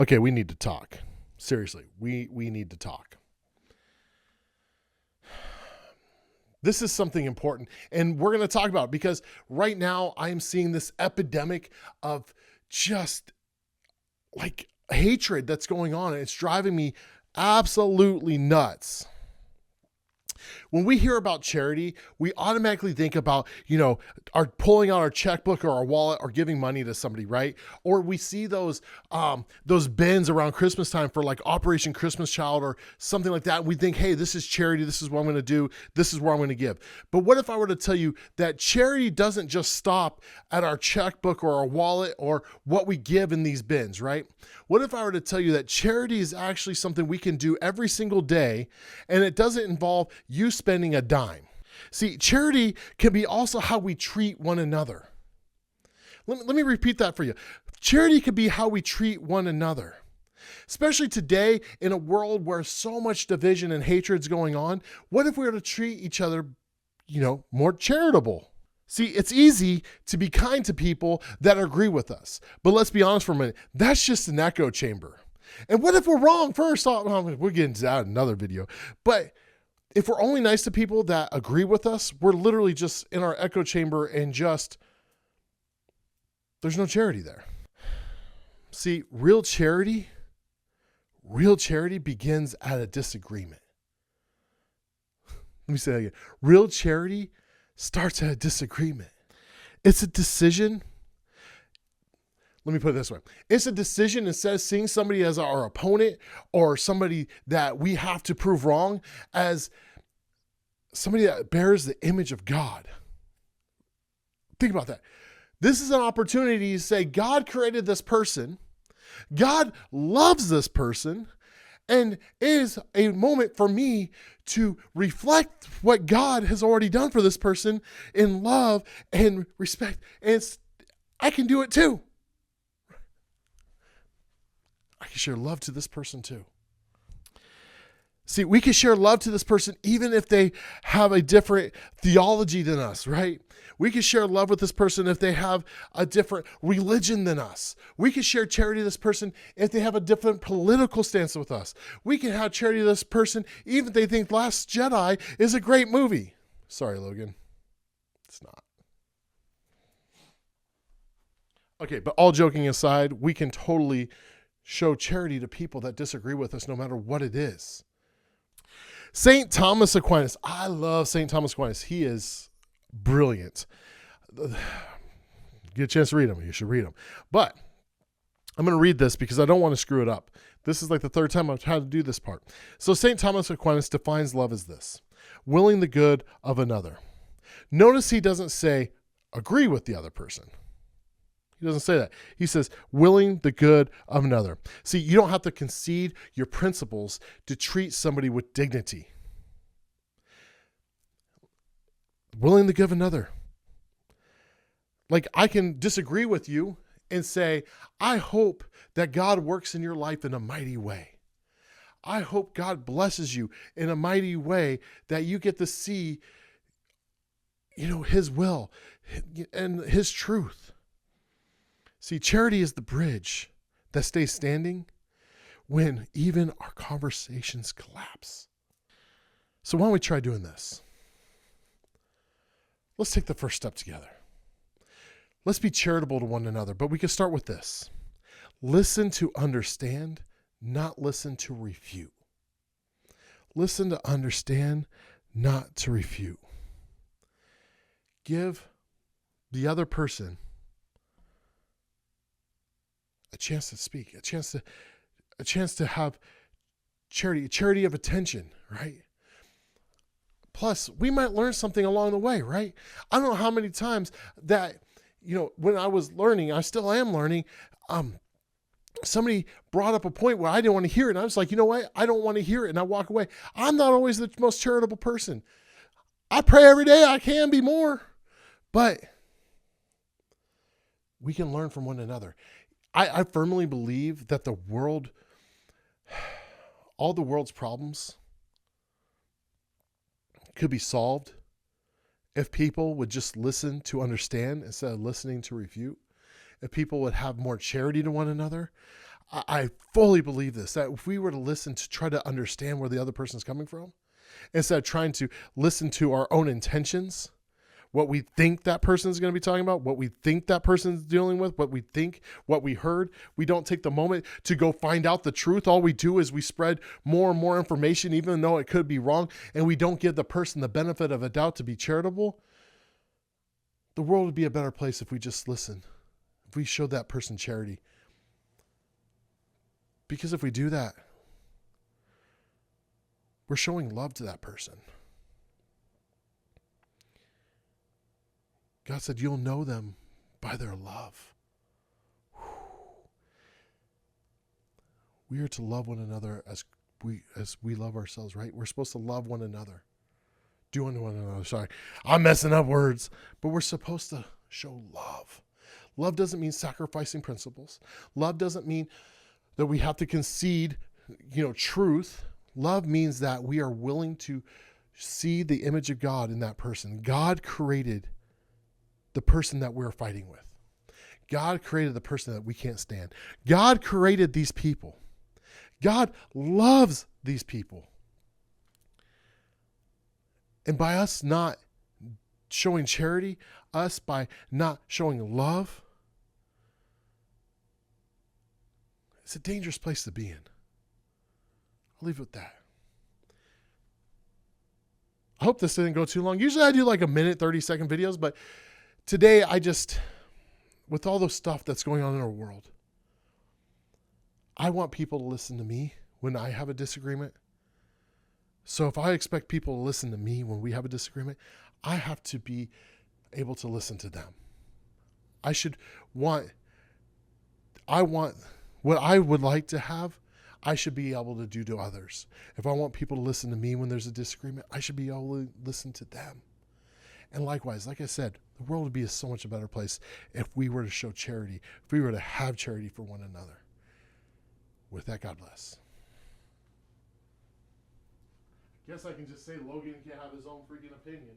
Okay, we need to talk. Seriously, we need to talk. This is something important, and we're going to talk about it because right now I am seeing this epidemic of just like hatred that's going on, and it's driving me absolutely nuts. When we hear about charity, we automatically think about, our pulling out our checkbook or our wallet or giving money to somebody, right? Or we see those bins around Christmas time for like Operation Christmas Child or something like that. And we think, hey, this is charity. This is what I'm going to do. This is where I'm going to give. But what if I were to tell you that charity doesn't just stop at our checkbook or our wallet or what we give in these bins, right? What if I were to tell you that charity is actually something we can do every single day, and it doesn't involve you spending a dime? See, charity can be also how we treat one another. Let me repeat that for you. Charity can be how we treat one another. Especially today in a world where so much division and hatred is going on, what if we were to treat each other, more charitable? See, it's easy to be kind to people that agree with us. But let's be honest for a minute. That's just an echo chamber. And what if we're wrong? First off, we'll get into that in another video. But if we're only nice to people that agree with us, we're literally just in our echo chamber and there's no charity there. See, real charity begins at a disagreement. Let me say that again. Real charity starts at a disagreement. It's a decision. Let me put it this way. It's a decision, instead of seeing somebody as our opponent or somebody that we have to prove wrong, as somebody that bears the image of God. Think about that. This is an opportunity to say, God created this person. God loves this person. And it is a moment for me to reflect what God has already done for this person in love and respect. And I can do it too. I can share love to this person too. See, we can share love to this person even if they have a different theology than us, right? We can share love with this person if they have a different religion than us. We can share charity to this person if they have a different political stance with us. We can have charity to this person even if they think Last Jedi is a great movie. Sorry, Logan. It's not. Okay, but all joking aside, we can totally show charity to people that disagree with us no matter what it is. St. Thomas Aquinas. I love St. Thomas Aquinas. He is brilliant. Get a chance to read him. You should read him. But I'm going to read this because I don't want to screw it up. This is like the third time I've had to do this part. So St. Thomas Aquinas defines love as this: willing the good of another. Notice he doesn't say agree with the other person. He doesn't say that. He says, willing the good of another. See, you don't have to concede your principles to treat somebody with dignity. Willing the good of another. Like, I can disagree with you and say, I hope that God works in your life in a mighty way. I hope God blesses you in a mighty way that you get to see, his will and his truth. See, charity is the bridge that stays standing when even our conversations collapse. So why don't we try doing this? Let's take the first step together. Let's be charitable to one another, but we can start with this. Listen to understand, not listen to refute. Listen to understand, not to refute. Give the other person a chance to speak, a chance to have charity of attention, right? Plus, we might learn something along the way, right? I don't know how many times that, when I was learning, I still am learning, somebody brought up a point where I didn't want to hear it. And I was like, you know what? I don't want to hear it. And I walk away. I'm not always the most charitable person. I pray every day I can be more, but we can learn from one another. I firmly believe that all the world's problems could be solved if people would just listen to understand instead of listening to refute. If people would have more charity to one another, I fully believe this, that if we were to listen to try to understand where the other person's coming from, instead of trying to listen to our own intentions, what we think that person is going to be talking about, what we think that person's dealing with, what we heard, we don't take the moment to go find out the truth. All we do is we spread more and more information, even though it could be wrong, and we don't give the person the benefit of a doubt to be charitable. The world would be a better place if we just listen, if we showed that person charity. Because if we do that, we're showing love to that person. God said, you'll know them by their love. We are to love one another as we love ourselves, right? We're supposed to love one another. Do unto one another. Sorry, I'm messing up words. But we're supposed to show love. Love doesn't mean sacrificing principles. Love doesn't mean that we have to concede, truth. Love means that we are willing to see the image of God in that person. God created the person that we're fighting with. God created the person that we can't stand. God created these people. God loves these people. And by us not showing charity, us by not showing love, it's a dangerous place to be in. I'll leave it with that. I hope this didn't go too long. Usually I do like a minute, 30-second videos, but today with all the stuff that's going on in our world, I want people to listen to me when I have a disagreement. So if I expect people to listen to me when we have a disagreement, I have to be able to listen to them. I want what I would like to have, I should be able to do to others. If I want people to listen to me when there's a disagreement, I should be able to listen to them. And likewise, like I said, the world would be so much a better place if we were to show charity, if we were to have charity for one another. With that, God bless. Guess I can just say Logan can't have his own freaking opinion.